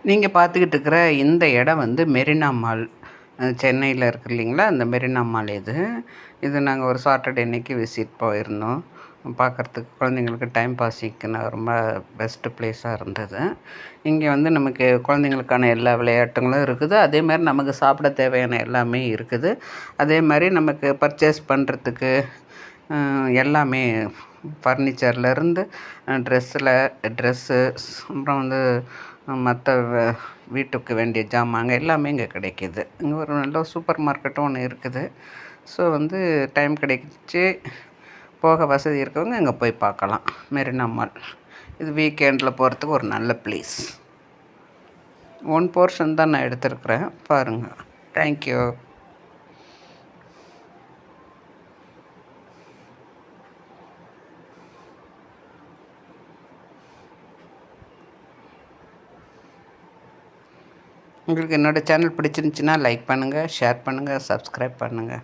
நீங்கள் பார்த்துக்கிட்டு இருக்கிற இந்த இடம் வந்து மெரினா மால். சென்னையில் இருக்கு இல்லைங்களா, அந்த மெரினா மால் இது. இது நாங்கள் ஒரு சாட்டர்டே அன்னைக்கு விசிட் போயிருந்தோம். பார்க்குறதுக்கு குழந்தைங்களுக்கு டைம் பாஸிங்க்குன்னு ரொம்ப பெஸ்ட்டு ப்ளேஸாக இருந்தது. இங்கே வந்து நமக்கு குழந்தைங்களுக்கான எல்லா விளையாட்டுங்களும் இருக்குது. அதே மாதிரி நமக்கு சாப்பிட தேவையான எல்லாமே இருக்குது. அதே மாதிரி நமக்கு பர்ச்சேஸ் பண்ணுறதுக்கு எல்லாமே ஃபர்னிச்சர்லேருந்து ட்ரெஸ்ஸு அப்புறம் வந்து மற்ற வீட்டுக்கு வேண்டிய ஜாமாங்க எல்லாமே இங்கே கிடைக்கிது. இங்கே ஒரு நல்ல சூப்பர் மார்க்கெட்டும் ஒன்று இருக்குது. ஸோ வந்து டைம் கிடைச்சு போக வசதி இருக்கவங்க இங்கே போய் பார்க்கலாம். மெரினா மால் இது வீக்கெண்டில் போகிறதுக்கு ஒரு நல்ல ப்ளேஸ். 1 போர்ஷன் தான் நான் எடுத்திருக்கிறேன், பாருங்கள். தேங்க்யூ. உங்களுக்கு என்னோடய சேனல் பிடிச்சிருந்துச்சின்னா லைக் பண்ணுங்கள், ஷேர் பண்ணுங்கள், சப்ஸ்கிரைப் பண்ணுங்கள்.